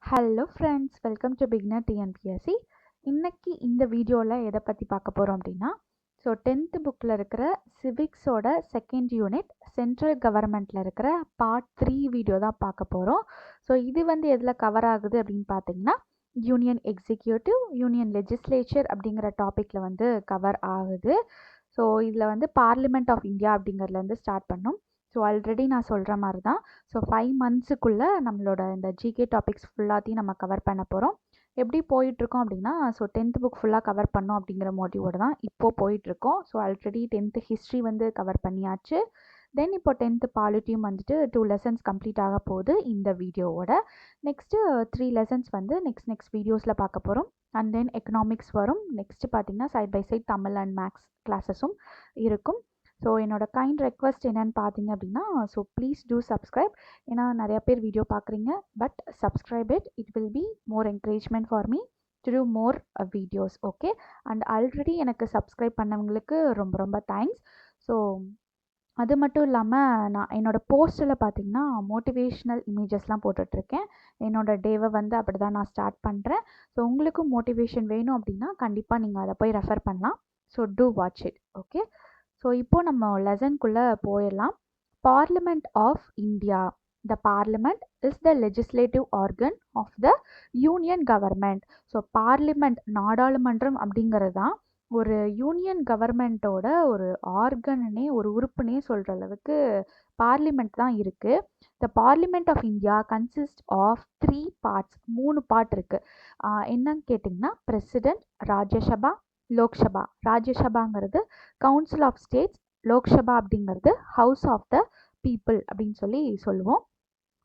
Hello friends, welcome to beginner TNPSC. இன்னைக்கு இந்த வீடியோவில் எதை பற்றி பார்க்க போகிறோம் அப்படின்னா, ஸோ 10th புக்கில் இருக்கிற சிவிக்ஸோட செகண்ட் யூனிட் சென்ட்ரல் கவர்மெண்ட்டில் இருக்கிற பார்ட் 3 வீடியோ தான் பார்க்க போகிறோம். ஸோ இது வந்து எதில் கவர் ஆகுது அப்படின்னு பார்த்தீங்கன்னா, யூனியன் எக்ஸிக்யூட்டிவ், யூனியன் லெஜிஸ்லேச்சர் அப்படிங்கிற டாப்பிக்கில் வந்து கவர் ஆகுது. ஸோ இதில் வந்து பார்லிமெண்ட் ஆஃப் இந்தியா அப்படிங்கிறதுலேருந்து ஸ்டார்ட் பண்ணோம். ஸோ ஆல்ரெடி நான் சொல்கிற மாதிரி தான், ஸோ 5 மந்த்ஸுக்குள்ளே நம்மளோட இந்த ஜிகே டாபிக்ஸ் ஃபுல்லாத்தையும் நம்ம கவர் பண்ண போகிறோம். எப்படி போயிட்டுருக்கோம் அப்படின்னா, ஸோ 10th புக் ஃபுல்லாக கவர் பண்ணோம் அப்படிங்கிற மோட்டிவோடு தான் இப்போது போயிட்டுருக்கோம். ஸோ ஆல்ரெடி 10th ஹிஸ்ட்ரி வந்து கவர் பண்ணியாச்சு. தென் இப்போ 10th பாலிட்டியும் வந்துட்டு 2 லெசன்ஸ் கம்ப்ளீட் ஆக போகுது இந்த வீடியோவோட. நெக்ஸ்ட்டு 3 லெசன்ஸ் வந்து நெக்ஸ்ட் வீடியோஸில் பார்க்க போகிறோம். அண்ட் தென் எக்கனாமிக்ஸ் வரும். நெக்ஸ்ட்டு பார்த்தீங்கன்னா side by side Tamil and maths கிளாஸஸும் இருக்கும். ஸோ என்னோட கைண்ட் ரெக்வஸ்ட் என்னென்னு பார்த்தீங்க அப்படின்னா, ஸோ ப்ளீஸ் டூ சப்ஸ்கிரைப். ஏன்னா நிறையா பேர் வீடியோ பார்க்குறீங்க, but subscribe it will be more encouragement for me to do more videos. Okay, and already எனக்கு சப்ஸ்கிரைப் பண்ணவங்களுக்கு ரொம்ப ரொம்ப தேங்க்ஸ். ஸோ அது மட்டும் இல்லாமல் நான் என்னோடய போஸ்ட்டில் பார்த்தீங்கன்னா மோட்டிவேஷ்னல் இமேஜஸ்லாம் போட்டுட்ருக்கேன். என்னோடய டேவை வந்து அப்படி தான் நான் ஸ்டார்ட் பண்ணுறேன். ஸோ உங்களுக்கும் மோட்டிவேஷன் வேணும் அப்படின்னா கண்டிப்பாக நீங்கள் அதை போய் ரெஃபர் பண்ணலாம். So to watch it. Okay, so இப்போ நம்ம லெசன்குள்ளே போயிடலாம். Parliament of India. The parliament is the legislative organ of the union government. So parliament, நாடாளுமன்றம் அப்படிங்கிறது தான் ஒரு யூனியன் கவர்மெண்ட்டோட ஒரு ஆர்கனே, ஒரு உறுப்புனே சொல்கிற அளவுக்கு பார்லிமெண்ட் தான் இருக்குது. The parliament of India consist of 3 parts. 3 part இருக்குது. என்னன்னு கேட்டிங்கன்னா, பிரசிடென்ட், ராஜ்யசபா, லோக்சபா. ராஜ்யசபாங்கிறது கவுன்சில் ஆஃப் ஸ்டேட்ஸ், லோக்சபா அப்படிங்கிறது ஹவுஸ் ஆஃப் த பீப்புள் அப்படின்னு சொல்லி சொல்லுவோம்.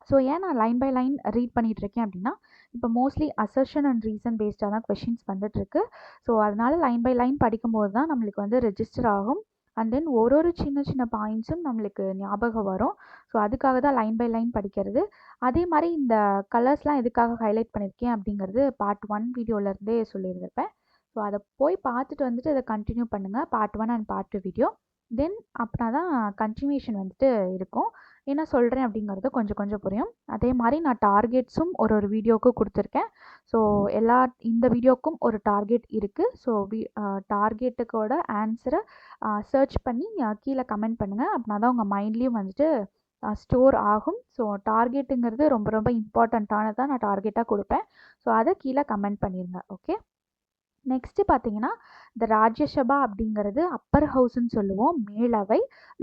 ஸோ ஏன் நான் லைன் பை லைன் ரீட் பண்ணிகிட்டு இருக்கேன் அப்படின்னா, இப்போ மோஸ்ட்லி அசர்ஷன் அண்ட் ரீசன் பேஸ்டாக தான் கொஷின்ஸ் வந்துட்டுருக்கு. ஸோ அதனால் லைன் பை லைன் படிக்கும்போது தான் நம்மளுக்கு வந்து ரெஜிஸ்டர் ஆகும். அண்ட் தென் ஒரு சின்ன சின்ன பாயிண்ட்ஸும் நம்மளுக்கு ஞாபகம் வரும். ஸோ அதுக்காக தான் லைன் பை லைன் படிக்கிறது. அதே மாதிரி இந்த கலர்ஸ்லாம் எதுக்காக ஹைலைட் பண்ணியிருக்கேன் அப்படிங்கிறது பார்ட் 1 வீடியோவிலேருந்தே சொல்லியிருந்திருப்பேன். ஸோ அதை போய் பார்த்துட்டு வந்துட்டு அதை கண்டினியூ பண்ணுங்கள், பார்ட் 1 அண்ட் பார்ட் 2 வீடியோ. தென் அப்படின்னா தான் கண்டினியூஷன் வந்துட்டு இருக்கும். என்ன சொல்கிறேன் அப்படிங்கிறது கொஞ்சம் கொஞ்சம் புரியும். அதே மாதிரி நான் டார்கெட்ஸும் ஒரு வீடியோவுக்கு கொடுத்துருக்கேன். ஸோ இந்த வீடியோக்கும் ஒரு டார்கெட் இருக்குது. ஸோ டார்கெட்டுக்கோட ஆன்சரை சர்ச் பண்ணி கீழே கமெண்ட் பண்ணுங்கள். அப்படின்னா தான் உங்கள் மைண்ட்லேயும் வந்துட்டு ஸ்டோர் ஆகும். ஸோ டார்கெட்டுங்கிறது ரொம்ப ரொம்ப இம்பார்ட்டண்ட்டானதான் நான் டார்கெட்டாக கொடுப்பேன். ஸோ அதை கீழே கமெண்ட் பண்ணிடுங்க. ஓகே, நெக்ஸ்ட்டு பார்த்தீங்கன்னா, இந்த ராஜ்யசபா அப்படிங்கிறது அப்பர் ஹவுஸ்ன்னு சொல்லுவோம், மேலவை.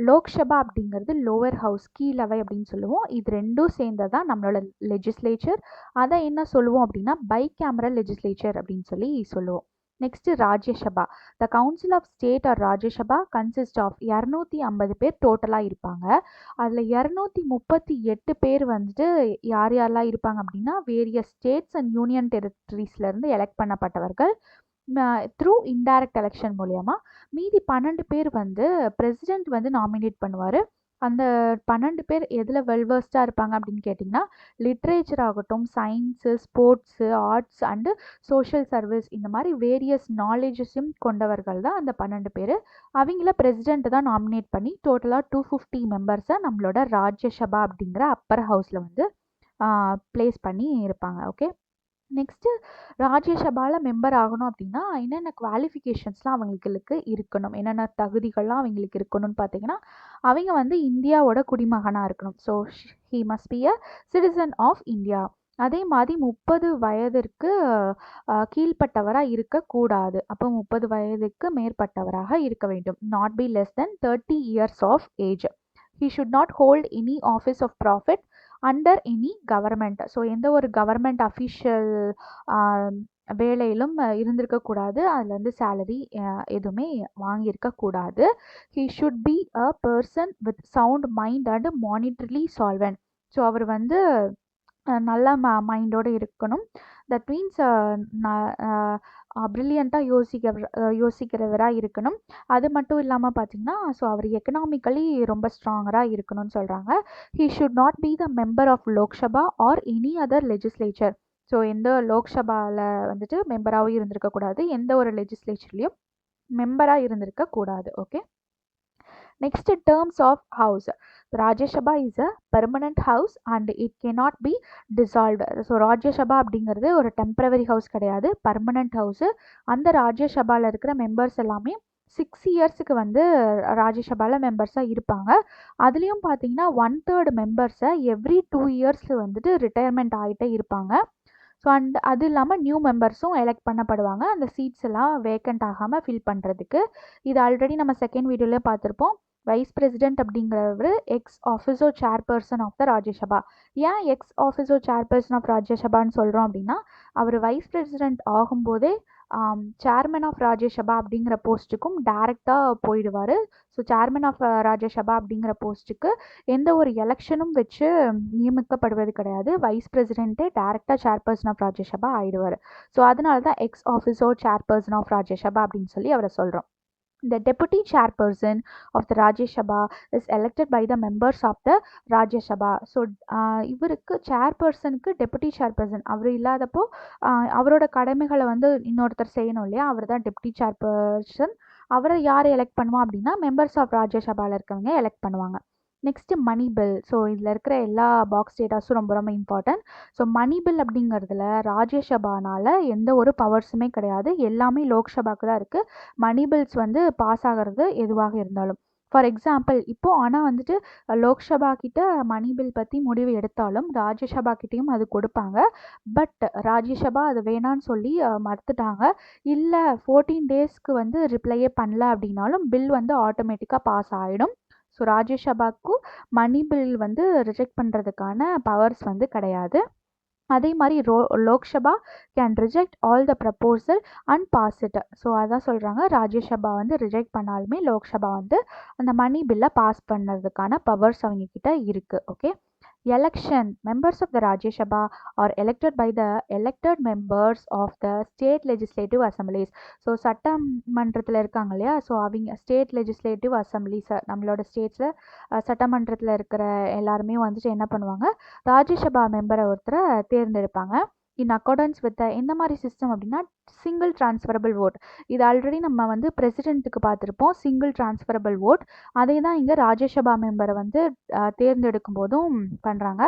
லோக்சபா அப்படிங்கிறது லோவர் ஹவுஸ், கீழவை அப்படின்னு சொல்லுவோம். இது ரெண்டும் சேர்ந்தது தான் நம்மளோட லெஜிஸ்லேச்சர். அதை என்ன சொல்லுவோம் அப்படின்னா, பை கேமரல் லெஜிஸ்லேச்சர் அப்படின்னு சொல்லி சொல்லுவோம். Next Rajya Sabha. The council of state or Rajya Sabha consist of 250 பேர் டோட்டலாக இருப்பாங்க. அதில் 238 பேர் வந்துட்டு யார் யாரெல்லாம் இருப்பாங்க அப்படின்னா, வேரியஸ் ஸ்டேட்ஸ் அண்ட் யூனியன் டெரிட்டரிஸ்லேருந்து எலெக்ட் பண்ணப்பட்டவர்கள் த்ரூ இன்டைரக்ட் எலெக்ஷன் மூலயமா. மீதி 12 பேர் வந்து பிரசிடென்ட் வந்து நாமினேட் பண்ணுவார். அந்த 12 பேர் எதில் வெல்வர்ஸ்டாக இருப்பாங்க அப்படின்னு கேட்டிங்கன்னா, லிட்ரேச்சர் ஆகட்டும், science, sports, arts and social service, இந்த மாதிரி வேரியஸ் நாலேஜஸும் கொண்டவர்கள் தான் அந்த 12 பேர். அவங்கள பிரசிடென்ட் தான் நாமினேட் பண்ணி டோட்டலாக 250 மெம்பர்ஸை நம்மளோட ராஜ்யசபா அப்படிங்கிற அப்பர் ஹவுஸில் வந்து ப்ளேஸ் பண்ணி இருப்பாங்க. ஓகே, நெக்ஸ்ட்டு ராஜ்யசபாவில் மெம்பர் ஆகணும் அப்படின்னா என்னென்ன குவாலிஃபிகேஷன்ஸ்லாம் அவங்களுக்கு இருக்கணும், என்னென்ன தகுதிகள்லாம் அவங்களுக்கு இருக்கணும்னு பார்த்தீங்கன்னா, அவங்க வந்து இந்தியாவோட குடிமகனாக இருக்கணும். So he must be a citizen of India. அதே மாதிரி 30 வயதிற்கு கீழ்ப்பட்டவராக இருக்கக்கூடாது. அப்போ 30 வயதுக்கு மேற்பட்டவராக இருக்க வேண்டும். Not be less than 30 years of age. He should not hold any office of profit under any government. So எந்த ஒரு கவர்மெண்ட் அஃபிஷியல் வேலையிலும் இருந்திருக்கக்கூடாது. அதில் வந்து சேலரி எதுவுமே வாங்கியிருக்கக்கூடாது. He should be a person with sound mind and monetarily solvent. So அவர் வந்து நல்ல மைண்டோடு இருக்கணும். தட் மீன்ஸ் ப்ரில்லியண்ட்டாக யோசிக்கிறவராக இருக்கணும். அது மட்டும் இல்லாமல் பார்த்தீங்கன்னா, ஸோ அவர் எக்கனாமிக்கலி ரொம்ப ஸ்ட்ராங்கராக இருக்கணும்னு சொல்கிறாங்க. He should not be the member of Lok Sabha or any other legislature. So எந்த லோக்சபாவில் வந்துட்டு மெம்பராகவும் இருந்திருக்கக்கூடாது, எந்த ஒரு லெஜிஸ்லேச்சர்லேயும் மெம்பராக இருந்திருக்கக்கூடாது. Okay, Next, terms of house. Rajya Sabha is a permanent house and it cannot be dissolved. So Rajya Sabha அப்படிங்கிறது ஒரு டெம்பரவரி ஹவுஸ் கிடையாது, பர்மனண்ட் ஹவுஸு. அந்த ராஜ்ய சபாவில் இருக்கிற மெம்பர்ஸ் எல்லாமே 6 இயர்ஸுக்கு வந்து ராஜ்யசபாவில் மெம்பர்ஸாக இருப்பாங்க. அதுலேயும் பார்த்தீங்கன்னா 1/3 மெம்பர்ஸை எவ்ரி 2 இயர்ஸில் வந்துட்டு ரிட்டையர்மெண்ட் ஆகிட்டே இருப்பாங்க. ஸோ அது இல்லாமல் நியூ மெம்பர்ஸும் எலெக்ட் பண்ணப்படுவாங்க அந்த சீட்ஸ் எல்லாம் வேக்கண்ட் ஆகாமல் ஃபில் பண்ணுறதுக்கு. இது ஆல்ரெடி நம்ம செகண்ட் வீடியோவில் பார்த்துருப்போம். வைஸ் பிரசிடென்ட் அப்படிங்கிறவர் ex officio chairperson of the Rajya Sabha. ஏன் எக்ஸ் ஆஃபீஸோ சேர்பர்சன் ஆஃப் ராஜ்யசபான்னு சொல்கிறோம் அப்படின்னா, அவர் வைஸ் பிரசிடென்ட் ஆகும்போதே சேர்மன் ஆஃப் ராஜ்யசபா அப்படிங்கிற போஸ்ட்டுக்கும் டைரெக்டாக போயிடுவார். ஸோ சேர்மன் ஆஃப் ராஜ்யசபா அப்படிங்கிற போஸ்ட்டுக்கு எந்த ஒரு எலெக்ஷனும் வச்சு நியமிக்கப்படுவது கிடையாது. வைஸ் பிரசிடென்ட்டே டைரெக்டாக சேர்பர்சன் ஆஃப் ராஜ்யசபா ஆயிடுவார். ஸோ அதனால தான் X officio chairperson of Rajya Sabha அப்படின்னு சொல்லி அவரை சொல்கிறோம். The deputy chairperson of the Rajya Sabha is elected by the members of the Rajya Sabha. So இவருக்கு சேர்பர்சனுக்கு டெபுட்டி சேர்பர்சன் அவர் இல்லாதப்போ அவரோட கடமைகளை வந்து இன்னொருத்தர் செய்யணும் இல்லையா, அவர் தான் டெபுட்டி சேர்பர்சன். அவரை யார் எலெக்ட் பண்ணுவா அப்படின்னா மெம்பர்ஸ் ஆஃப் ராஜ்ய சபாவில் இருக்கவங்க எலெக்ட் பண்ணுவாங்க. நெக்ஸ்ட்டு மணி பில். ஸோ இதில் இருக்கிற எல்லா பாக்ஸ் டேட்டாஸும் ரொம்ப ரொம்ப இம்பார்ட்டன்ட். ஸோ மணி பில் அப்படிங்கிறதுல ராஜ்யசபானால் எந்த ஒரு பவர்ஸுமே கிடையாது, எல்லாமே லோக்சபாவுக்கு தான் இருக்குது. மணி பில்ஸ் வந்து பாஸ் ஆகிறது எதுவாக இருந்தாலும். ஃபார் எக்ஸாம்பிள் இப்போது ஆனால் வந்துட்டு லோக்சபா கிட்ட மணி பில் பற்றி முடிவு எடுத்தாலும் ராஜ்யசபா கிட்டேயும் அது கொடுப்பாங்க. பட் ராஜ்யசபா அது வேணான்னு சொல்லி மறுத்துட்டாங்க. இல்லை 14 டேஸ்க்கு வந்து ரிப்ளையே பண்ணல அப்படின்னாலும் பில் வந்து ஆட்டோமேட்டிக்காக பாஸ் ஆகிடும். ஸோ ராஜ்யசபாவுக்கும் மணி பில் வந்து ரிஜெக்ட் பண்ணுறதுக்கான பவர்ஸ் வந்து கிடையாது. அதே மாதிரி Lok Sabha can reject all the proposal and pass it. So அதான் சொல்கிறாங்க, ராஜ்யசபா வந்து ரிஜெக்ட் பண்ணாலுமே லோக்சபா வந்து அந்த மணி பில்லை பாஸ் பண்ணுறதுக்கான பவர்ஸ் அவங்க கிட்ட இருக்குது. Okay. Election. Members of the Rajya Sabha are elected by the elected members of the state legislative assemblies. So சட்டமன்றத்தில் இருக்காங்க இல்லையா, ஸோ அவங்க ஸ்டேட் லெஜிஸ்லேட்டிவ் அசம்பிளிஸ், நம்மளோட ஸ்டேட்ஸில் சட்டமன்றத்தில் இருக்கிற எல்லாருமே வந்துட்டு என்ன பண்ணுவாங்க, ராஜ்யசபா மெம்பரை ஒருத்தரை தேர்ந்தெடுப்பாங்க. இன் அக்கார்டன்ஸ் வித் எந்த மாதிரி சிஸ்டம் அப்படின்னா சிங்கிள் டிரான்ஸ்ஃபரபிள் ஓட். இது ஆல்ரெடி நம்ம வந்து பிரசிடென்ட்டுக்கு பார்த்துருப்போம், சிங்கிள் டிரான்ஸ்ஃபரபிள் ஓட். அதே தான் இங்கே ராஜ்யசபா மெம்பரை வந்து தேர்ந்தெடுக்கும் போதும் பண்ணுறாங்க.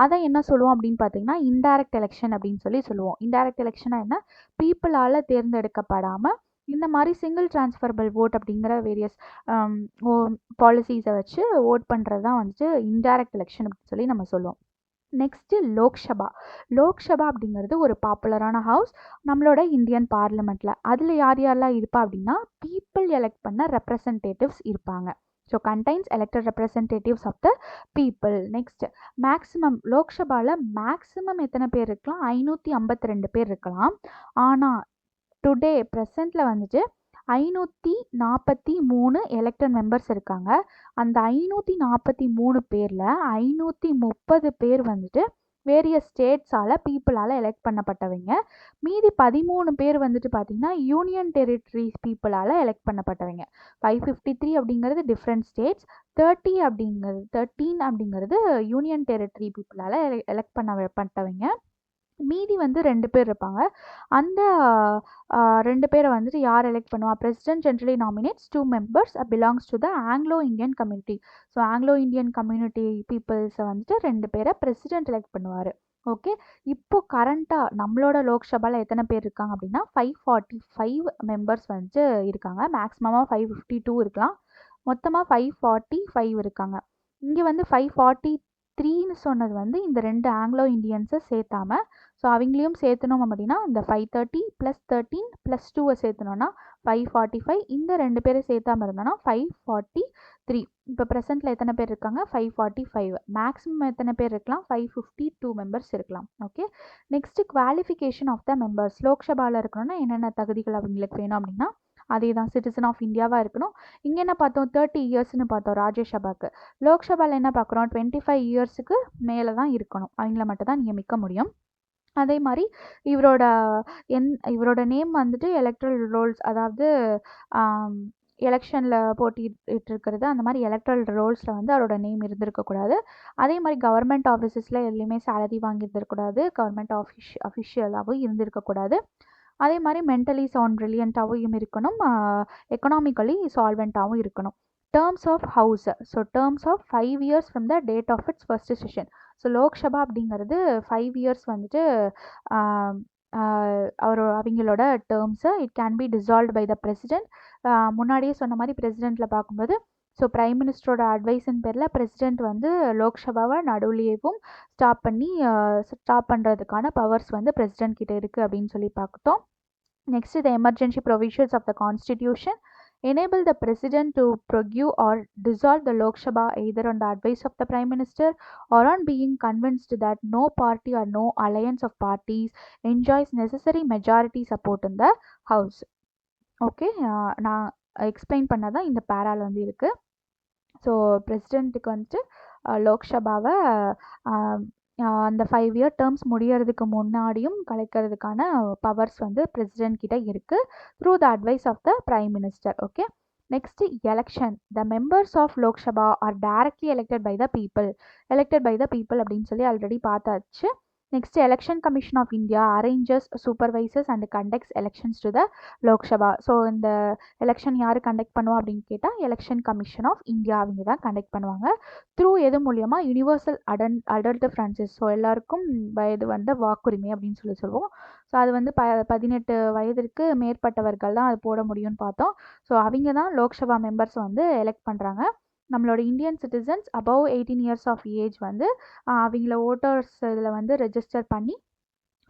அதை என்ன சொல்லுவோம் அப்படின்னு பார்த்தீங்கன்னா இன்டைரக்ட் எலெக்ஷன் அப்படின்னு சொல்லி சொல்லுவோம். இன்டைரக்ட் எலெக்ஷனாக என்ன, பீப்புளால் தேர்ந்தெடுக்கப்படாமல் இந்த மாதிரி சிங்கிள் டிரான்ஸ்ஃபரபிள் ஓட் அப்படிங்கிற வேரியஸ் பாலிசிஸை வச்சு ஓட் பண்ணுறது தான் வந்துட்டு இன்டைரக்ட் எலெக்ஷன் அப்படின்னு சொல்லி நம்ம சொல்லுவோம். நெக்ஸ்ட்டு லோக்சபா. லோக்சபா அப்படிங்கிறது ஒரு பாப்புலரான ஹவுஸ் நம்மளோட இந்தியன் பார்லிமெண்ட்டில். அதில் யார் யாரெல்லாம் இருப்பா அப்படின்னா பீப்புள் எலெக்ட் பண்ண ரெப்ரசன்டேட்டிவ்ஸ் இருப்பாங்க. So contains elected representatives of the people. Next maximum லோக்சபாவில் மேக்ஸிமம் எத்தனை பேர் இருக்கலாம், 552 பேர் இருக்கலாம். ஆனால் டுடே ப்ரெசண்ட்டில் வந்துட்டு 543 எலெக்டட் மெம்பர்ஸ் இருக்காங்க. அந்த 543 பேரில் 530 பேர் வந்துட்டு வேரியஸ் ஸ்டேட்ஸால் பீப்புளால் எலெக்ட் பண்ணப்பட்டவங்க. மீதி 13 பேர் வந்துட்டு பார்த்திங்கன்னா யூனியன் டெரிட்டரிஸ் பீப்புளால் எலெக்ட் பண்ணப்பட்டவங்க. 553 அப்படிங்கிறது டிஃப்ரெண்ட் ஸ்டேட்ஸ், 13 அப்படிங்கிறது யூனியன் டெரிட்டரி பீப்புளால் எலெக்ட் பண்ணப்பட்டவங்க. மீதி வந்து 2 பேர் இருப்பாங்க. அந்த 2 பேரை வந்துட்டு யார் எலெக்ட் பண்ணுவா, president generally nominates 2 members belongs to the Anglo Indian community. So Anglo Indian community பீப்புள்ஸை வந்துட்டு 2 பேரை பிரசிடென்ட் எலெக்ட் பண்ணுவார். ஓகே. இப்போ கரண்ட்டாக நம்மளோட லோக்சபாவில் எத்தனை பேர் இருக்காங்க அப்படின்னா 545 மெம்பர்ஸ் வந்துட்டு இருக்காங்க. மேக்ஸிமமாக 552 இருக்கலாம், மொத்தமாக 545 இருக்காங்க. இங்கே வந்து 543ன்னு சொன்னது வந்து இந்த 2 ஆங்கிலோ இந்தியன்ஸை சேர்த்தாம, ஸோ அவங்களையும் சேர்த்தணும் அப்படின்னா இந்த 530 + 13 + 2 சேர்த்தனோன்னா 545. இந்த 2 பேரை சேர்த்தாமல் இருந்தோன்னா 543. இப்போ ப்ரெசென்ட்டில் எத்தனை பேர் இருக்காங்க, 545. மேக்ஸிமம் எத்தனை பேர் இருக்கலாம், 552 மெம்பர்ஸ் இருக்கலாம். Okay. Next qualification of the members. லோக்சபாவில் இருக்கணும்னா என்னென்ன தகுதிகள் அவங்களுக்கு வேணும் அப்படின்னா அதே தான், சிட்டிசன் ஆஃப் இந்தியாவாக இருக்கணும். இங்கே என்ன பார்த்தோம், 30 இயர்ஸ்னு பார்த்தோம் ராஜ்யசபாவுக்கு. லோக்சபாவில் என்ன பார்க்குறோம், 25 இயர்ஸுக்கு மேலே தான் இருக்கணும், அவங்கள மட்டும் தான் நியமிக்க முடியும். அதே மாதிரி இவரோட நேம் வந்துட்டு எலக்ட்ரல் ரோல்ஸ், அதாவது எலெக்ஷனில் போட்டிட்டு இருக்கிறது, அந்த மாதிரி எலக்ட்ரல் ரோல்ஸில் வந்து அவரோட நேம் இருந்திருக்கக்கூடாது. அதே மாதிரி கவர்மெண்ட் ஆஃபீஸஸில் எதுலேயுமே சேலரி வாங்கியிருந்துருக்கூடாது, கவர்மெண்ட் அஃபிஷியலாகவும் இருந்திருக்கக்கூடாது. அதே மாதிரி மென்டலி சவுண்ட் ப்ரில்லியண்ட்டாகவும் இருக்கணும், எக்கனாமிக்கலி சால்வெண்ட்டாகவும் இருக்கணும். terms of house, so terms of 5 years from the date of its first session. So Lok Sabha அப்படிங்கிறது 5 இயர்ஸ் வந்துட்டு அவங்களோட டேர்ம்ஸை it can be dissolved by the president. முன்னாடியே சொன்ன மாதிரி பிரசிடென்ட்டில் பார்க்கும்போது ஸோ பிரைம் மினிஸ்டரோட அட்வைஸின் பேரில் பிரசிடென்ட் வந்து லோக்சபாவை நடுவுலையேவும் ஸ்டாப் பண்ணுறதுக்கான பவர்ஸ் வந்து பிரசிடென்ட் கிட்ட இருக்குது அப்படின்னு சொல்லி பார்த்தோம். Next, the emergency provisions of the constitution enable the president to prorogue or dissolve the Lok Sabha either on the advice of the prime minister or on being convinced that no party or no alliance of parties enjoys necessary majority support in the house. Okay, நான் explain பண்ணதான் இந்த பேரால் வந்து இருக்குது. So பிரசிடென்ட்டுக்கு வந்துட்டு லோக்சபாவை அந்த 5 year terms முடியறதுக்கு முன்னாடியும் கலைக்கிறதுக்கான பவர்ஸ் வந்து பிரசிடென்ட் கிட்ட இருக்குது through the advice of the prime minister. Okay, next election. The members of Lok Sabha are directly elected by the people அப்படின்னு சொல்லி ஆல்ரெடி பார்த்தாச்சு. Next election commission of India arranges, supervisors and conducts elections to the Lok Sabha. So இந்த election யார் conduct பண்ணுவா அப்படின்னு கேட்டால் election commission of India அவங்க தான் கண்டக்ட் பண்ணுவாங்க. த்ரூ எது மூலியமாக யூனிவர்சல் அடல்ட் ஃப்ரான்சைஸ், ஸோ எல்லாருக்கும் வயது வந்த வாக்குரிமை அப்படின்னு சொல்லுவோம். ஸோ அது வந்து 18 வயதிற்கு மேற்பட்டவர்கள் தான் அது போட முடியும்னு பார்த்தோம். ஸோ அவங்க தான் லோக்சபா மெம்பர்ஸ் வந்து எலெக்ட் பண்ணுறாங்க. நம்மளோட Indian citizens above 18 years of age வந்து அவங்கள ஓட்டர்ஸ் இதில் வந்து ரெஜிஸ்டர் பண்ணி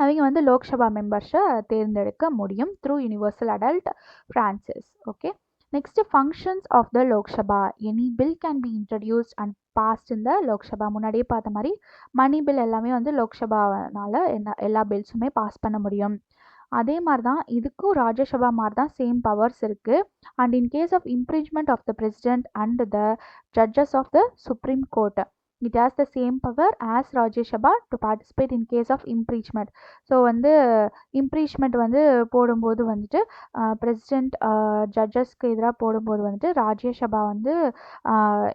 அவங்க வந்து லோக்சபா மெம்பர்ஸை தேர்ந்தெடுக்க முடியும் through universal adult franchise. Okay, next functions of the Lok Sabha. Any bill can be introduced and passed இந்த லோக்சபா. முன்னாடியே பார்த்த மாதிரி மணி பில் எல்லாமே வந்து லோக்சபானால எல்லா பில்ஸுமே பாஸ் பண்ண முடியும். அதே மாதிரி தான் இதுக்கும் ராஜ்யசபா மாதிரி தான் சேம் பவர்ஸ் இருக்குது. And in case of impeachment of the president and the judges of the supreme court, it has the same power as Rajya Sabha to participate in case of impeachment. So வந்து இம்ப்ரீச்மெண்ட் வந்து போடும்போது வந்துட்டு president ஜட்ஜஸ்க்கு எதிராக போடும்போது வந்துட்டு ராஜ்யசபா வந்து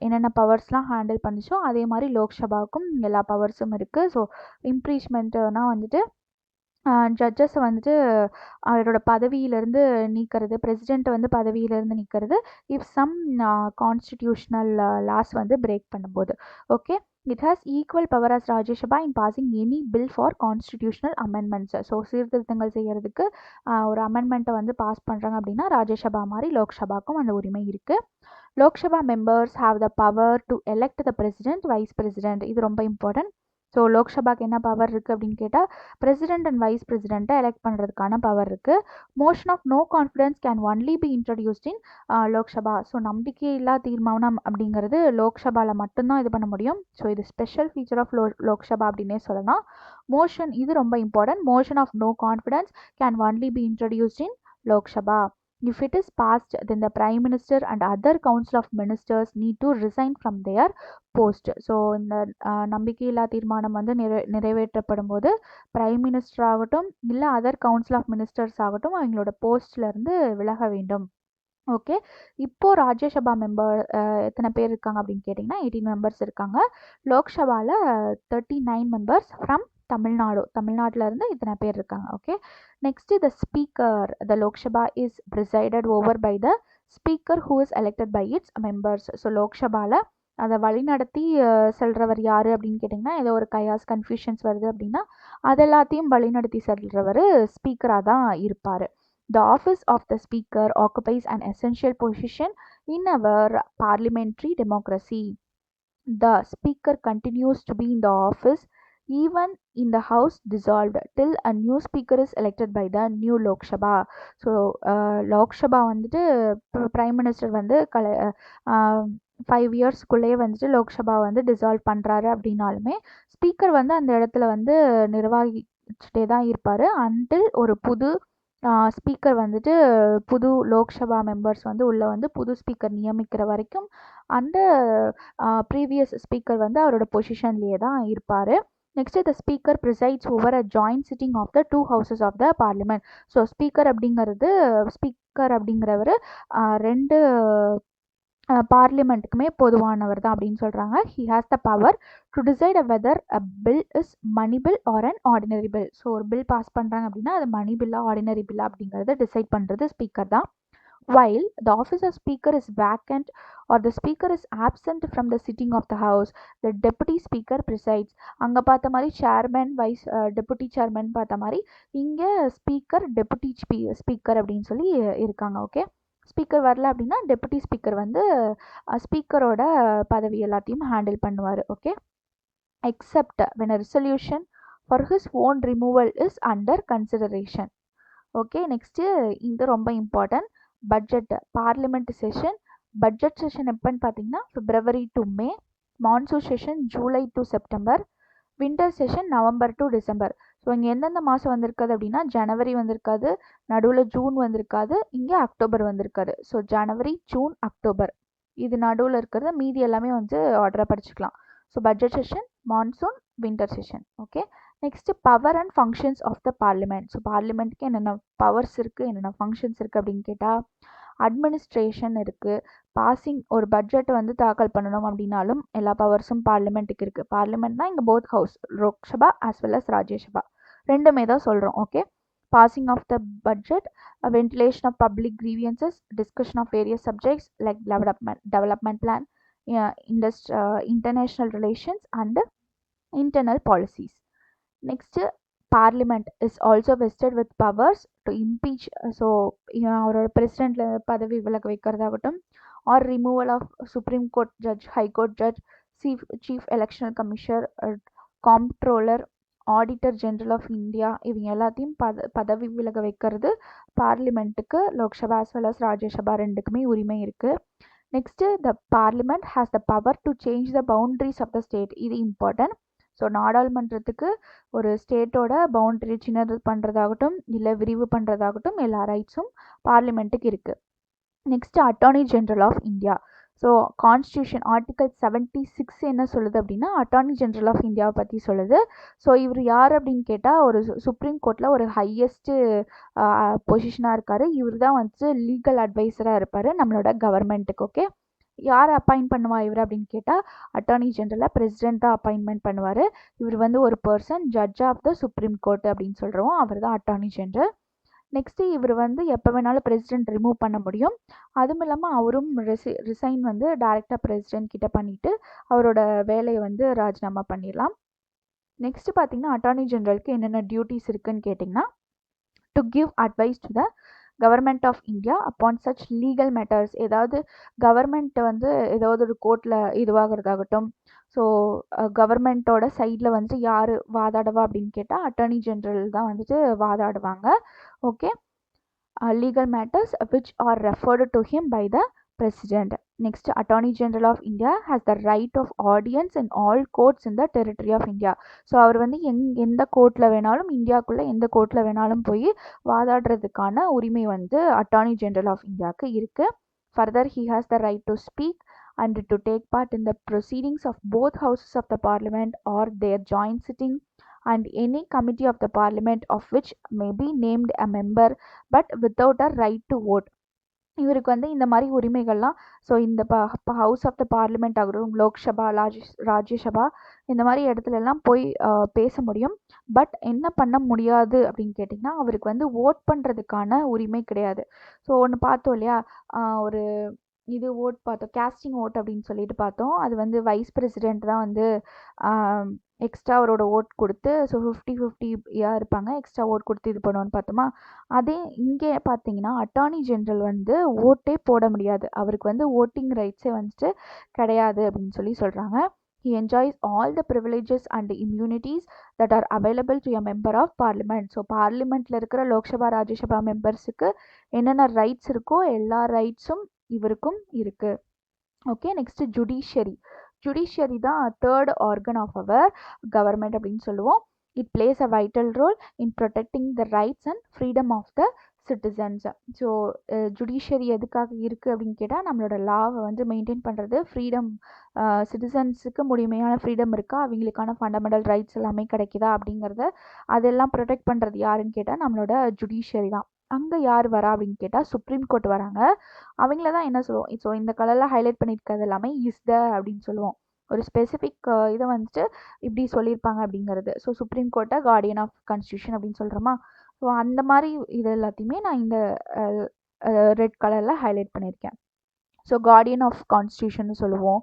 என்னென்ன பவர்ஸ்லாம் ஹேண்டில் பண்ணிச்சோ அதே மாதிரி லோக்சபாவுக்கும் எல்லா பவர்ஸும் இருக்குது. ஸோ இம்ப்ரீச்மெண்ட்னா வந்துட்டு ஜட்ஜஸை வந்துட்டு அவரோட பதவியிலேருந்து நீக்கிறது, பிரசிடெண்ட்டை வந்து பதவியிலேருந்து நீக்கிறது இஃப் சம் கான்ஸ்டிடியூஷனல் லாஸ் வந்து பிரேக் பண்ணும்போது. Okay, it has equal power as Rajya Sabha in passing any bill for constitutional amendments. So சீர்திருத்தங்கள் செய்கிறதுக்கு ஒரு அமெண்ட்மெண்ட்டை வந்து பாஸ் பண்ணுறாங்க அப்படின்னா ராஜ்யசபா மாதிரி லோக்சபாவுக்கும் அந்த உரிமை இருக்குது. Lok Sabha members have the power to elect the president, vice president. இது ரொம்ப இம்பார்ட்டன்ட். ஸோ லோக்சபாக்கு என்ன பவர் இருக்குது அப்படின்னு கேட்டால் பிரசிடென்ட் அண்ட் வைஸ் பிரசிடென்ட்டை எலெக்ட் பண்ணுறதுக்கான பவர் இருக்குது. Motion of no confidence can only be introduced in Lok Sabha. So நம்பிக்கையில்லா தீர்மானம் அப்படிங்கிறது லோக்சபாவில் மட்டும்தான் இது பண்ண முடியும். ஸோ இது ஸ்பெஷல் ஃபீச்சர் ஆஃப் லோக்சபா அப்படின்னே சொல்லலாம். மோஷன் இது ரொம்ப important. Motion of no confidence can only be introduced in Lok Sabha. If it is passed, then the Prime Minister and other Council of Ministers need to resign from their post. So இந்த நம்பிக்கையில்லா தீர்மானம் வந்து நிறைவேற்றப்படும் போது prime minister ஆகட்டும் இல்லை other council of ministers ஆகட்டும் அவங்களோட போஸ்ட்லேருந்து விலக வேண்டும். ஓகே, இப்போது ராஜ்யசபா மெம்பர் எத்தனை பேர் இருக்காங்க அப்படின்னு கேட்டிங்கன்னா 18 மெம்பர்ஸ் இருக்காங்க. லோக்சபாவில் 39 மெம்பர்ஸ் ஃப்ரம் தமிழ்நாட்டிலேருந்து இத்தனை பேர் இருக்காங்க. Okay, next the speaker. The Lok Sabha is presided over by the speaker who is elected by its members. So லோக்சபாவில் அதை வழிநடத்தி செல்றவர் யார் அப்படின்னு கேட்டிங்கன்னா ஏதோ ஒரு கயாஸ் கன்ஃபியூஷன்ஸ் வருது அப்படின்னா அது எல்லாத்தையும் வழிநடத்தி செல்றவர் ஸ்பீக்கராக தான் இருப்பார். The office of the speaker occupies an essential position in our parliamentary democracy. The speaker continues to be in the office even in the house dissolved till a new speaker is elected by the new Lok Sabha. So Lok Sabha வந்துட்டு prime minister வந்து 5 இயர்ஸ்க்குள்ளேயே வந்துட்டு லோக்சபா வந்து dissolve பண்ணுறாரு அப்படின்னாலுமே speaker வந்து அந்த இடத்துல வந்து நிர்வகிச்சுட்டே தான் இருப்பார் அன்டில் ஒரு புது ஸ்பீக்கர் வந்துட்டு புது லோக்சபா மெம்பர்ஸ் வந்து உள்ளே வந்து புது ஸ்பீக்கர் நியமிக்கிற வரைக்கும் அந்த ப்ரீவியஸ் ஸ்பீக்கர் வந்து அவரோட பொசிஷன்லேயே தான் இருப்பார். Next the speaker presides over a joint sitting of the 2 houses of the parliament. So speaker அப்படிங்கிறவர் 2 பார்லிமெண்ட்டுக்குமே பொதுவானவர் தான் அப்படின்னு சொல்கிறாங்க. He has the power to decide whether a bill is money bill or an ordinary bill. So ஒரு bill pass பண்ணுறாங்க அப்படின்னா அது மணி பில்லா ஆர்டினரி பில்லா அப்படிங்கிறத டிசைட் பண்ணுறது ஸ்பீக்கர் தான். while the office of speaker is vacant or the speaker is absent from the sitting of the house, the deputy speaker presides. அங்கே பார்த்த மாதிரி சேர்மேன் வைஸ் டெபுட்டி சேர்மேன் பார்த்த மாதிரி இங்கே ஸ்பீக்கர் டெபுட்டி ஸ்பீக்கர் அப்படின்னு சொல்லி இருக்காங்க. ஓகே, ஸ்பீக்கர் வரல அப்படின்னா டெபுட்டி ஸ்பீக்கர் வந்து ஸ்பீக்கரோட பதவி எல்லாத்தையும் ஹேண்டில் பண்ணுவார். Okay, except when a resolution for his own removal is under consideration. Okay, next இது ரொம்ப important, budget parliament session. Budget session எப்போன்னு பார்த்தீங்கன்னா February to May, monsoon session July to September, winter session November to December. So இங்கே எந்தெந்த மாதம் வந்திருக்காது அப்படின்னா ஜனவரி வந்திருக்காது, நடுவில் ஜூன் வந்திருக்காது, இங்கே அக்டோபர் வந்திருக்காது. ஸோ ஜனவரி, ஜூன், அக்டோபர் இது நடுவில் இருக்கிறத, மீதி எல்லாமே வந்து ஆர்டராக படிச்சுக்கலாம். So budget session, monsoon, winter session. Okay, next power and functions of the parliament. So பார்லிமெண்ட்க்கு என்னென்ன பவர்ஸ் இருக்குது, என்னென்ன ஃபங்க்ஷன்ஸ் இருக்குது அப்படின்னு கேட்டால் அட்மினிஸ்ட்ரேஷன் இருக்குது. பாசிங் ஒரு பட்ஜெட்டை வந்து தாக்கல் பண்ணணும் அப்படின்னாலும் எல்லா பவர்ஸும் பார்லிமெண்ட்டுக்கு இருக்குது. பார்லிமெண்ட்னா இங்கே both house, Lok Sabha as well as Rajya Sabha ரெண்டுமே தான் சொல்கிறோம். Okay, passing of the budget, ventilation of public grievances, discussion of various subjects like development plan, international relations and internal policies. Next, parliament is also vested with powers to impeach, so அவரோட president பதவி விலக வைக்கிறதாகட்டும், or removal of supreme court judge, high court judge, chief electoral commissioner, comptroller, auditor general of India, இவங்க எல்லாத்தையும் பதவி விலக வைக்கிறது பார்லிமெண்ட்டுக்கு Lok Sabha as well as Rajya Sabha ரெண்டுக்குமே உரிமை இருக்குது. Next the parliament has the power to change the boundaries of the state. இது important. So நாடாளுமன்றத்துக்கு ஒரு ஸ்டேட்டோட பவுண்ட்ரி சின்னது பண்ணுறதாகட்டும் இல்லை விரிவு பண்ணுறதாகட்டும் எல்லா ரைட்ஸும் பார்லிமெண்ட்டுக்கு இருக்குது. Next attorney general of India. So constitution article 76 என்ன சொல்லுது அப்படின்னா அட்டார்னி ஜென்ரல் ஆஃப் இந்தியாவை பற்றி சொல்லுது. ஸோ இவர் யார் அப்படின்னு கேட்டால் ஒரு சுப்ரீம் கோர்ட்டில் ஒரு ஹையஸ்ட்டு பொசிஷனாக இருக்கார். இவர் தான் வந்து லீகல் அட்வைசராக இருப்பார் நம்மளோட கவர்மெண்ட்டுக்கு. ஓகே, யார் அப்பாயிண்ட் பண்ணுவா இவர் அப்படின்னு கேட்டால் அட்டார்னி ஜென்ரலை பிரசிடென்ட் தான் அப்பாயின்மெண்ட் பண்ணுவார். இவர் வந்து ஒரு person judge of the supreme court அப்படின்னு சொல்கிறோம், அவர் தான் அட்டார்னி ஜென்ரல். நெக்ஸ்ட்டு இவர் வந்து எப்போ வேணாலும் பிரசிடென்ட் ரிமூவ் பண்ண முடியும். அதுவும் இல்லாமல் அவரும் ரிசைன் வந்து டைரெக்டாக பிரசிடென்ட் கிட்ட பண்ணிவிட்டு அவரோட வேலையை வந்து ராஜினாமா பண்ணிடலாம். நெக்ஸ்ட் பார்த்தீங்கன்னா அட்டார்னி ஜென்ரலுக்கு என்னென்ன டியூட்டிஸ் இருக்குன்னு கேட்டிங்கன்னா to give advice to the government of India upon such legal matters. ஏதாவது கவர்மெண்ட் வந்து ஏதாவது ஒரு கோர்ட்டில் இதுவாகிறதாகட்டும், ஸோ கவர்மெண்ட்டோட சைடில் வந்து யார் வாதாடுவா அப்படின்னு கேட்டால் அட்டார்னி ஜென்ரல் தான் வந்துட்டு வாதாடுவாங்க. Okay, legal matters which are referred to him by the president. Next, Attorney General of India has the right of audience in all courts in the territory of India. So அவர் வந்து எந்த கோர்ட்டில் வேணாலும் இந்தியாவுக்குள்ளே எந்த கோர்ட்டில் வேணாலும் போய் வாதாடுறதுக்கான உரிமை வந்து அட்டார்னி ஜென்ரல் ஆஃப் இந்தியாவுக்கு இருக்குது. Further he has the right to speak and to take part in the proceedings of both houses of the parliament or their joint sitting and any committee of the parliament of which may be named a member but without a right to vote. இவருக்கு வந்து இந்த மாதிரி உரிமைகள்லாம், so இந்த house of the parliament ஆகட்டும், லோக்சபா, ராஜ்யசபா இந்த மாதிரி இடத்துலலாம் போய் பேச முடியும். பட் என்ன பண்ண முடியாது அப்படின்னு கேட்டிங்கன்னா அவருக்கு வந்து ஓட் பண்ணுறதுக்கான உரிமை கிடையாது. ஸோ ஒன்று பார்த்தோம் இல்லையா, ஒரு இது ஓட் பார்த்தோம், கேஸ்டிங் ஓட் அப்படின்னு சொல்லிட்டு பார்த்தோம். அது வந்து வைஸ் பிரசிடெண்ட் தான் வந்து எக்ஸ்ட்ரா அவரோட ஓட் கொடுத்து, ஸோ 50-50 இருப்பாங்க, எக்ஸ்ட்ரா ஓட் கொடுத்து இது பண்ணுவோன்னு பார்த்தோமா. அதே இங்கே பார்த்தீங்கன்னா அட்டார்னி ஜென்ரல் வந்து ஓட்டே போட முடியாது, அவருக்கு வந்து ஓட்டிங் ரைட்ஸே வந்துட்டு கிடையாது அப்படின்னு சொல்லி சொல்கிறாங்க. He enjoys all the privileges and immunities that are available to a member of parliament. So பார்லிமெண்ட்டில் இருக்கிற லோக்சபா ராஜ்யசபா மெம்பர்ஸுக்கு என்னென்ன ரைட்ஸ் இருக்கோ எல்லா ரைட்ஸும் இவருக்கும் இருக்குது. ஓகே, நெக்ஸ்ட்டு ஜுடிஷியரி தான் third organ of our government அப்படின்னு சொல்லுவோம். It plays a vital role in protecting the rights and freedom of the citizens. So judiciary எதுக்காக இருக்குது அப்படின்னு கேட்டால் நம்மளோட லாவை வந்து மெயின்டைன் பண்ணுறது, ஃப்ரீடம் சிட்டிசன்ஸுக்கு முழுமையான ஃப்ரீடம் இருக்கா, அவங்களுக்கான ஃபண்டமெண்டல் ரைட்ஸ் எல்லாமே கிடைக்குதா அப்படிங்கிறத அதெல்லாம் ப்ரொடெக்ட் பண்ணுறது யாருன்னு கேட்டால் நம்மளோட ஜுடிஷியரி தான். அங்கே யார் வரா அப்படின்னு கேட்டால் சுப்ரீம் கோர்ட் வராங்க. அவங்கள தான் என்ன சொல்லுவோம், ஸோ இந்த கலரில் ஹைலைட் பண்ணியிருக்கிறது எல்லாமே இஸ் த அப்படின்னு சொல்லுவோம். ஒரு ஸ்பெசிஃபிக் இதை வந்துட்டு இப்படி சொல்லியிருப்பாங்க அப்படிங்கிறது. ஸோ சுப்ரீம் கோர்ட்டை கார்டியன் ஆஃப் கான்ஸ்டியூஷன் அப்படின்னு சொல்கிறோமா. ஸோ அந்த மாதிரி இது எல்லாத்தையுமே நான் இந்த ரெட் கலரில் ஹைலைட் பண்ணியிருக்கேன். ஸோ கார்டியன் ஆஃப் கான்ஸ்டியூஷன் சொல்லுவோம்.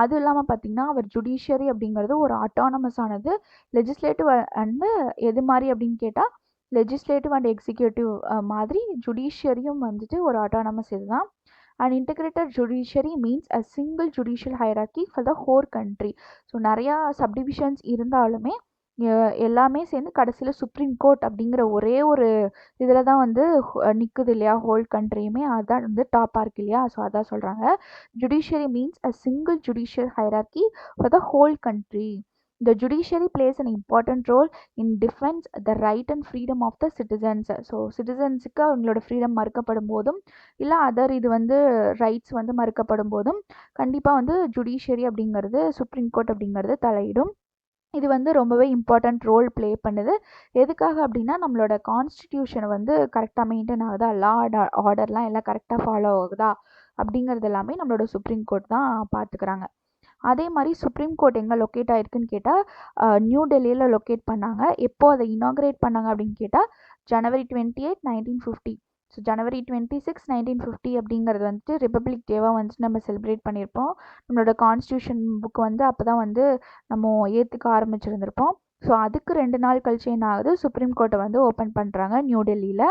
அது இல்லாமல் பார்த்தீங்கன்னா அவர் ஜுடிஷியரி அப்படிங்கிறது ஒரு அட்டானமஸ் ஆனது. லெஜிஸ்லேட்டிவ் அண்டு எது மாதிரி அப்படின்னு கேட்டால் லெஜிஸ்லேட்டிவ் அண்ட் எக்ஸிக்யூட்டிவ் மாதிரி ஜுடிஷியரியும் வந்துட்டு ஒரு அட்டானமஸ் இதுதான். And integrated judiciary means a single judicial hierarchy for the whole country. So நிறையா சப்டிவிஷன்ஸ் இருந்தாலுமே எல்லாமே சேர்ந்து கடைசியில் சுப்ரீம் கோர்ட் அப்படிங்கிற ஒரே ஒரு இதில் தான் வந்து நிற்குது இல்லையா, ஹோல் கண்ட்ரியுமே அதான் வந்து டாப்பாக இருக்கு இல்லையா. ஸோ அதான் சொல்கிறாங்க judiciary means a single judicial hierarchy for the whole country. The judiciary plays an important role in defense the right and freedom of the citizens. So சிட்டிசன்ஸுக்கு அவங்களோட ஃப்ரீடம் மறுக்கப்படும் போதும் இல்லை அதர் இது வந்து ரைட்ஸ் வந்து மறுக்கப்படும் போதும் கண்டிப்பாக வந்து ஜுடிஷியரி அப்படிங்கிறது சுப்ரீம் கோர்ட் அப்படிங்கிறது தலையிடும். இது வந்து ரொம்பவே இம்பார்ட்டண்ட் ரோல் ப்ளே பண்ணுது. எதுக்காக அப்படின்னா நம்மளோட கான்ஸ்டிடியூஷனை வந்து கரெக்டாக மெயின்டைன் ஆகுதா, லா ஆர்டர்லாம் எல்லாம் கரெக்டாக ஃபாலோ ஆகுதா அப்படிங்கிறது எல்லாமே நம்மளோட சுப்ரீம் கோர்ட் தான் பார்த்துக்கிறாங்க. அதே மாதிரி சுப்ரீம் கோர்ட் எங்கே லொக்கேட் ஆகிருக்குன்னு கேட்டால் நியூ டெல்லியில் லொக்கேட் பண்ணாங்க. எப்போ அதை இனாக்ரேட் பண்ணாங்க அப்படின்னு கேட்டால் January 28, 1950. ஸோ January 26, 1950 அப்படிங்கிறது வந்துட்டு ரிப்பப்ளிக் டேவாக வந்துட்டு நம்ம செலிப்ரேட் பண்ணியிருப்போம். நம்மளோட கான்ஸ்டியூஷன் புக் வந்து அப்போ தான் வந்து நம்ம ஏற்றுக்க ஆரம்பிச்சிருந்திருப்போம். ஸோ அதுக்கு 2 நாள் கழிச்சு என்ன ஆகுது, சுப்ரீம் கோர்ட்டை வந்து ஓப்பன் பண்ணுறாங்க நியூ டெல்லியில்.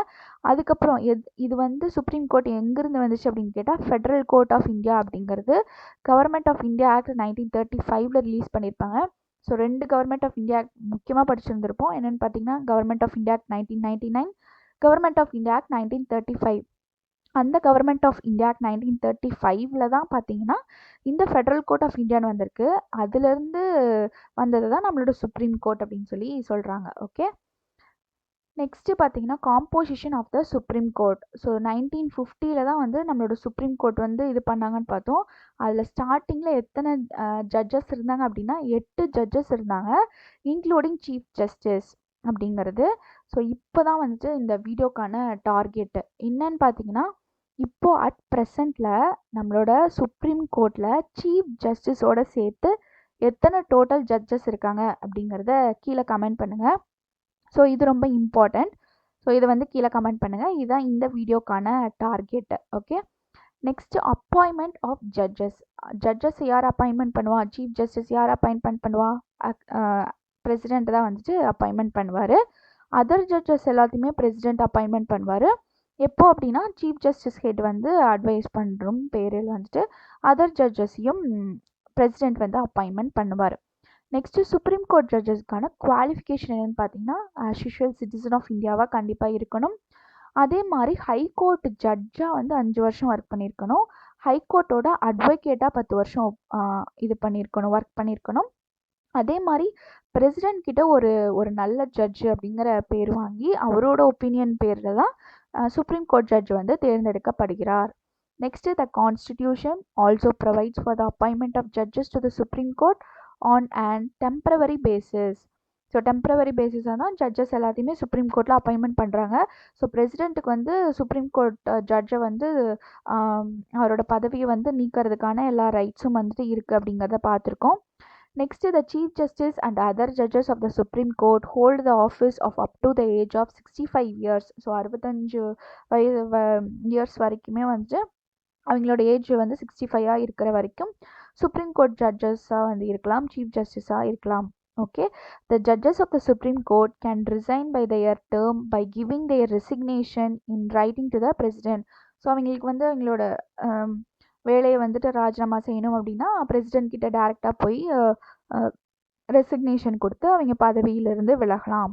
அதுக்கப்புறம் இது வந்து சுப்ரீம் கோர்ட் எங்கேருந்து வந்துச்சு அப்படின்னு கேட்டால் ஃபெடரல் கோர்ட் ஆஃப் இந்தியா அப்படிங்கிறது government of India act 1935 release பண்ணியிருப்பாங்க. So 2 government of India act முக்கியமாக படிச்சிருந்திருப்போம். என்னென்னு பார்த்தீங்கன்னா government of India act 1999, government of India act 1935. அந்த கவர்மெண்ட் ஆஃப் இந்தியா ஆக்ட் 1935 தான் பார்த்தீங்கன்னா இந்த ஃபெடரல் கோர்ட் ஆஃப் இந்தியான்னு வந்திருக்கு. அதுலேருந்து வந்தது தான் நம்மளோட சுப்ரீம் கோர்ட் அப்படின்னு சொல்லி சொல்கிறாங்க. ஓகே, நெக்ஸ்ட்டு பார்த்தீங்கன்னா composition of the supreme court. So 1950 தான் வந்து நம்மளோட சுப்ரீம் கோர்ட் வந்து இது பண்ணாங்கன்னு பார்த்தோம். அதில் ஸ்டார்டிங்கில் எத்தனை ஜட்ஜஸ் இருந்தாங்க அப்படின்னா 8 ஜட்ஜஸ் இருந்தாங்க, இன்க்ளூடிங் சீஃப் ஜஸ்டிஸ் அப்படிங்கிறது. ஸோ இப்போ தான் வந்துட்டு இந்த வீடியோக்கான டார்கெட்டு என்னன்னு பார்த்தீங்கன்னா, இப்போது அட் ப்ரெசண்ட்டில் நம்மளோட சுப்ரீம் கோர்ட்டில் சீஃப் ஜஸ்டிஸோட சேர்த்து எத்தனை டோட்டல் ஜட்ஜஸ் இருக்காங்க அப்படிங்கிறத கீழே கமெண்ட் பண்ணுங்கள். ஸோ இது ரொம்ப இம்பார்ட்டண்ட். ஸோ இதை வந்து கீழே கமெண்ட் பண்ணுங்கள். இதுதான் இந்த வீடியோக்கான target. Okay, next appointment of judges. Judges யார் அப்பாயின்மெண்ட் பண்ணுவா, சீஃப் ஜஸ்டிஸ் யார் அப்பாயின்மெண்ட் பண்ணுவா, பிரசிடெண்ட் தான் வந்துட்டு அப்பாயின்மெண்ட் பண்ணுவார். அதர் ஜட்ஜஸ் எல்லாத்தையுமே பிரசிடெண்ட் அப்பாயின்மெண்ட் பண்ணுவார். எப்போ அப்படின்னா சீஃப் ஜஸ்டிஸ் ஹெட் வந்து அட்வைஸ் பண்ணுறோம் பேரில் வந்துட்டு அதர் ஜட்ஜஸையும் பிரசிடெண்ட் வந்து அப்பாயின்மெண்ட் பண்ணுவார். நெக்ஸ்ட்டு சுப்ரீம் கோர்ட் ஜட்ஜஸ்க்கான குவாலிஃபிகேஷன் என்னென்னு பார்த்தீங்கன்னா ஆஸ் யூஷுவல் சிட்டிசன் ஆஃப் இந்தியாவாக கண்டிப்பாக இருக்கணும். அதே மாதிரி ஹைகோர்ட் ஜட்ஜாக வந்து 5 வருஷம் ஒர்க் பண்ணியிருக்கணும். ஹைகோர்ட்டோட அட்வொகேட்டாக 10 வருஷம் இது பண்ணியிருக்கணும், ஒர்க் பண்ணியிருக்கணும். அதே மாதிரி பிரசிடெண்ட் கிட்ட ஒரு நல்ல ஜட்ஜு அப்படிங்கிற பேர் வாங்கி அவரோட ஒப்பீனியன் பேரில் தான் சுப்ரீம் கோர்ட் ஜட்ஜ் வந்து தேர்ந்தெடுக்கப்படுகிறார். Next the constitution also provides for the appointment of judges to the supreme court on and temporary basis. So temporary பேசிஸாக தான் ஜட்ஜஸ் எல்லாத்தையுமே சுப்ரீம் கோர்ட்டில் அப்பாயின்மெண்ட் பண்ணுறாங்க. ஸோ பிரசிடெண்ட்டுக்கு வந்து சுப்ரீம் கோர்ட் ஜட்ஜை வந்து அவரோட பதவியை வந்து நீக்கிறதுக்கான எல்லா ரைட்ஸும் வந்துட்டு இருக்குது அப்படிங்கிறத பார்த்துருக்கோம். Next, the Chief Justice and other judges of the Supreme Court hold the office of up to the age of 65 years. So 65 years வரைக்குமே வந்து அவங்களோட ஏஜ் வந்து 65 இருக்கிற வரைக்கும் சுப்ரீம் கோர்ட் ஜட்ஜஸாக வந்து இருக்கலாம், சீஃப் ஜஸ்டிஸாக இருக்கலாம். Okay, the judges of the Supreme Court can resign by their term by giving their resignation in writing to the president. So அவங்களுக்கு வந்து அவங்களோட வேலையை வந்துட்டு ராஜினாமா செய்யணும் அப்படின்னா பிரசிடென்ட் கிட்ட டைரெக்டாக போய் ரெசிக்னேஷன் கொடுத்து அவங்க பதவியிலிருந்து விலகலாம்.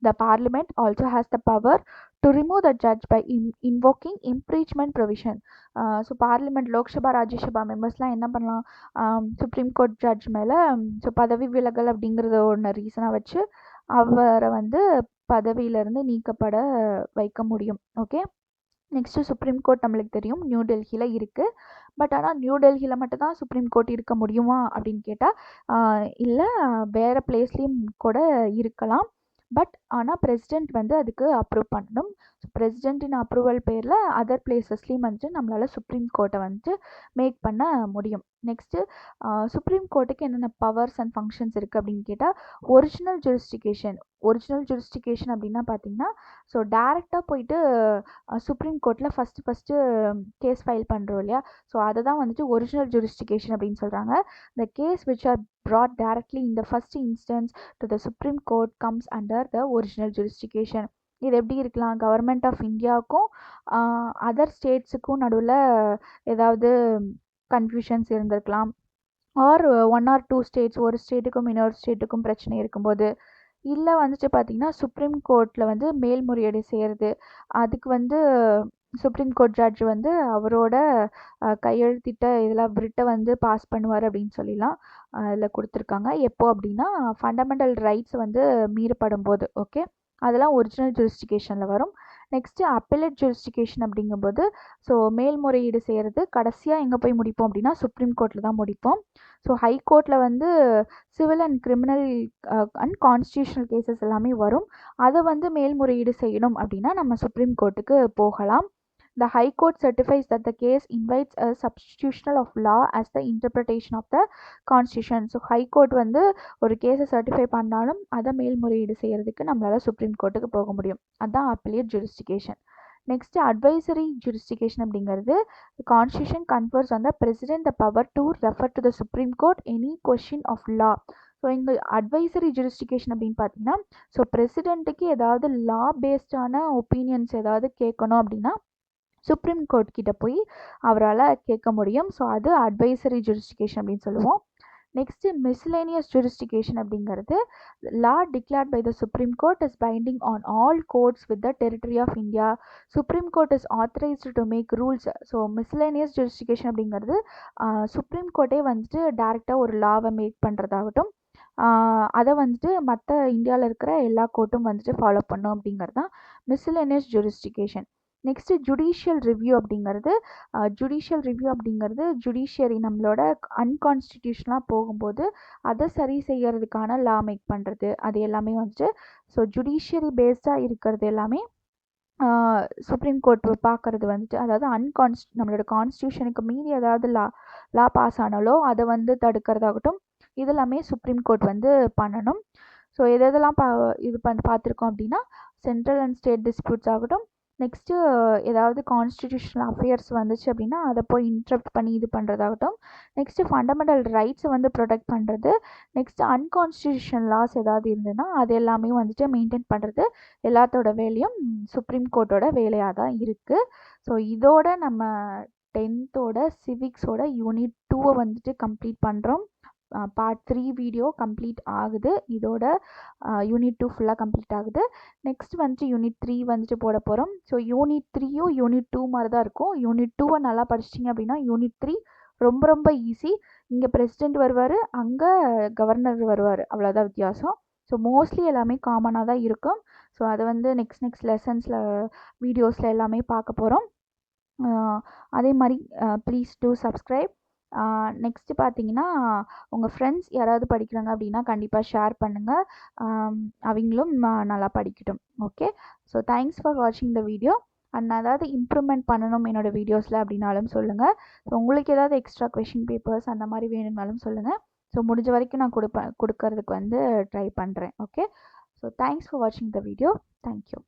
The parliament also has the power to remove the judge by invoking impeachment provision. So parliament Lok Sabha Rajya Sabha மெம்பர்ஸ்லாம் என்ன பண்ணலாம், சுப்ரீம் கோர்ட் ஜட்ஜ் மேலே ஸோ பதவி விலகல் அப்படிங்கிறத ஒன்று ரீசனாக வச்சு அவரை வந்து பதவியிலிருந்து நீக்கப்பட வைக்க முடியும். ஓகே, நெக்ஸ்ட்டு சுப்ரீம் கோர்ட் நம்மளுக்கு தெரியும் நியூ டெல்லியில் இருக்குது. பட் ஆனால் நியூ டெல்லியில் மட்டும்தான் சுப்ரீம் கோர்ட் இருக்க முடியுமா அப்படின்னு கேட்டால் இல்லை, வேறு பிளேஸ்லேயும் கூட இருக்கலாம். பட் ஆனால் பிரசிடெண்ட் வந்து அதுக்கு அப்ரூவ் பண்ணணும். பிரசிடென்ட்டின் அப்ரூவல் பேரில் அதர் பிளேசஸ்லேயும் வந்துட்டு நம்மளால் சுப்ரீம் கோர்ட்டை வந்துட்டு மேக் பண்ண முடியும். நெக்ஸ்ட்டு சுப்ரீம் கோர்ட்டுக்கு என்னென்ன பவர்ஸ் அண்ட் ஃபங்க்ஷன்ஸ் இருக்குது அப்படின்னு கேட்டால், ஒரிஜினல் ஜூரிஸ்டிகேஷன் அப்படின்னா பார்த்தீங்கன்னா, ஸோ டேரெக்டாக போயிட்டு சுப்ரீம் கோர்ட்டில் ஃபஸ்ட்டு கேஸ் ஃபைல் பண்ணுறோம் இல்லையா, ஸோ அதை தான் வந்துட்டு ஒரிஜினல் ஜூரிஸ்டிகேஷன் அப்படின்னு சொல்கிறாங்க. The case which are brought directly in the first instance to the Supreme Court comes under the original jurisdiction. இது எப்படி இருக்கலாம், கவர்மெண்ட் ஆஃப் இந்தியாவுக்கும் அதர் ஸ்டேட்ஸுக்கும் நடுவில் ஏதாவது கன்ஃபியூஷன்ஸ் இருந்திருக்கலாம், ஆர் 1 or 2 ஸ்டேட்ஸ், ஒரு ஸ்டேட்டுக்கும் இன்னொரு ஸ்டேட்டுக்கும் பிரச்சனை இருக்கும்போது, இல்லை வந்துட்டு பார்த்திங்கன்னா சுப்ரீம் கோர்ட்டில் வந்து மேல்முறையீடு செய்கிறது, அதுக்கு வந்து சுப்ரீம் கோர்ட் ஜட்ஜ் வந்து அவரோட கையெழுத்திட்ட இதெல்லாம் பிரிட்டை வந்து பாஸ் பண்ணுவார் அப்படின்னு சொல்லிலாம் அதில் கொடுத்துருக்காங்க. எப்போ அப்படின்னா ஃபண்டமெண்டல் ரைட்ஸ் வந்து மீறப்படும் போது. ஓகே, அதெல்லாம் ஒரிஜினல் ஜூரிஸ்டிகேஷனில் வரும். நெக்ஸ்ட்டு அப்பெலேட் ஜூரிஸ்டிகேஷன் அப்படிங்கும்போது, ஸோ மேல்முறையீடு செய்கிறது கடைசியாக எங்கே போய் முடிப்போம் அப்படின்னா சுப்ரீம் கோர்ட்டில் தான் முடிப்போம். ஸோ ஹை கோர்ட்டில் வந்து civil and criminal and constitutional cases எல்லாமே வரும். அதை வந்து மேல்முறையீடு செய்யணும் அப்படின்னா நம்ம சுப்ரீம் கோர்ட்டுக்கு போகலாம். The High Court certifies that the case invites a substitutional of law as the interpretation of the Constitution. So high court வந்து ஒரு கேஸை சர்டிஃபை பண்ணாலும் அதை மேல்முறையீடு செய்கிறதுக்கு நம்மளால் சுப்ரீம் கோர்ட்டுக்கு போக முடியும். அதுதான் appellate jurisdiction. Next advisory jurisdiction அப்படிங்கிறது, constitution confers on the president the power to refer to the supreme court any question of law. So இங்கே அட்வைசரி ஜூரிஸ்டிகேஷன் அப்படின்னு பார்த்தீங்கன்னா, ஸோ பிரசிடென்ட்டுக்கு ஏதாவது லா பேஸ்டான ஒப்பீனியன்ஸ் ஏதாவது கேட்கணும் அப்படின்னா சுப்ரீம் கோர்ட் கிட்ட போய் அவரால் கேட்க முடியும். ஸோ அது அட்வைசரி ஜூரிஸ்டிகேஷன் அப்படின்னு சொல்லுவோம். நெக்ஸ்ட்டு மிஸ்லேனியஸ் ஜூரிஸ்டிகேஷன் அப்படிங்கிறது, law declared by the supreme court is binding on all courts with the territory of India. Supreme court is authorised to make rules. So miscellaneous jurisdiction அப்படிங்கிறது supreme கோர்ட்டே வந்துட்டு டேரெக்டாக ஒரு லாவை make பண்ணுறதாகட்டும், அதை வந்துட்டு மற்ற இந்தியாவில் இருக்கிற எல்லா கோர்ட்டும் வந்துட்டு ஃபாலோ பண்ணும் அப்படிங்கிறது தான் miscellaneous jurisdiction. Next judicial review அப்படிங்கிறது, ஜுடிஷியரி நம்மளோட அன்கான்ஸ்டிடியூஷனாக போகும்போது அதை சரி செய்கிறதுக்கான லா மேக் பண்ணுறது, அது எல்லாமே வந்துட்டு ஸோ ஜுடிஷியரி பேஸ்டாக இருக்கிறது எல்லாமே சுப்ரீம் கோர்ட் பார்க்குறது வந்துட்டு, அதாவது நம்மளோட கான்ஸ்டியூஷனுக்கு மீறி ஏதாவது லா பாஸ் ஆனாலோ அதை வந்து தடுக்கிறதாகட்டும், இதெல்லாமே சுப்ரீம் கோர்ட் வந்து பண்ணணும். ஸோ எதெல்லாம் பார்த்துருக்கோம் அப்படின்னா, சென்ட்ரல் அண்ட் ஸ்டேட் டிஸ்பியூட்ஸ் ஆகட்டும், நெக்ஸ்ட்டு ஏதாவது கான்ஸ்டிடியூஷனல் அஃபேர்ஸ் வந்துச்சு அப்படின்னா அதை போய் இன்டரப்ட் பண்ணி இது பண்ணுறதாகட்டும், நெக்ஸ்ட்டு ஃபண்டமெண்டல் ரைட்ஸை வந்து ப்ரொடெக்ட் பண்ணுறது, நெக்ஸ்ட்டு அன்கான்ஸ்டிடியூஷனல் லாஸ் ஏதாவது இருந்ததுன்னா அது எல்லாமே வந்துட்டு மெயின்டைன் பண்ணுறது, எல்லாத்தோட வேலையும் சுப்ரீம் கோர்ட்டோட வேலையாக தான் இருக்குது. ஸோ இதோட நம்ம 10th சிவிக்ஸோட யூனிட் 2 வந்துட்டு கம்ப்ளீட் பண்ணுறோம். பார்ட் 3 வீடியோ கம்ப்ளீட் ஆகுது. இதோட யூனிட் 2 ஃபுல்லாக கம்ப்ளீட் ஆகுது. நெக்ஸ்ட் வந்துட்டு யூனிட் 3 வந்துட்டு போட போகிறோம். ஸோ யூனிட் 3யும் யூனிட் 2 மாதிரி தான் இருக்கும். யூனிட் 2 நல்லா படிச்சிட்டிங்க அப்படின்னா யூனிட் 3 ரொம்ப ரொம்ப ஈஸி. இங்கே பிரசிடெண்ட் வருவார், அங்கே கவர்னர் வருவார், அவ்வளோதான் வித்தியாசம். ஸோ மோஸ்ட்லி எல்லாமே காமனாக தான் இருக்கும். ஸோ அதை வந்து நெக்ஸ்ட் லெசன்ஸில் வீடியோஸில் எல்லாமே பார்க்க போகிறோம். அதே மாதிரி ப்ளீஸ் டூ சப்ஸ்கிரைப். நெக்ஸ்ட்டு பார்த்தீங்கன்னா, உங்கள் ஃப்ரெண்ட்ஸ் யாராவது படிக்கிறாங்க அப்படின்னா கண்டிப்பாக ஷேர் பண்ணுங்கள், அவங்களும் நல்லா படிக்கட்டும். ஓகே, ஸோ தேங்க்ஸ் ஃபார் வாட்சிங் த வீடியோ. அண்ட் நான் ஏதாவது இம்ப்ரூவ்மெண்ட் பண்ணணும் என்னோடய வீடியோஸில் அப்படின்னாலும் சொல்லுங்கள். ஸோ உங்களுக்கு ஏதாவது எக்ஸ்ட்ரா கொஷின் பேப்பர்ஸ் அந்த மாதிரி வேணும்னாலும் சொல்லுங்கள். ஸோ முடிஞ்ச வரைக்கும் நான் கொடுக்கறதுக்கு வந்து ட்ரை பண்ணுறேன். ஓகே, ஸோ தேங்க்ஸ் ஃபார் வாட்சிங் த வீடியோ. தேங்க்யூ.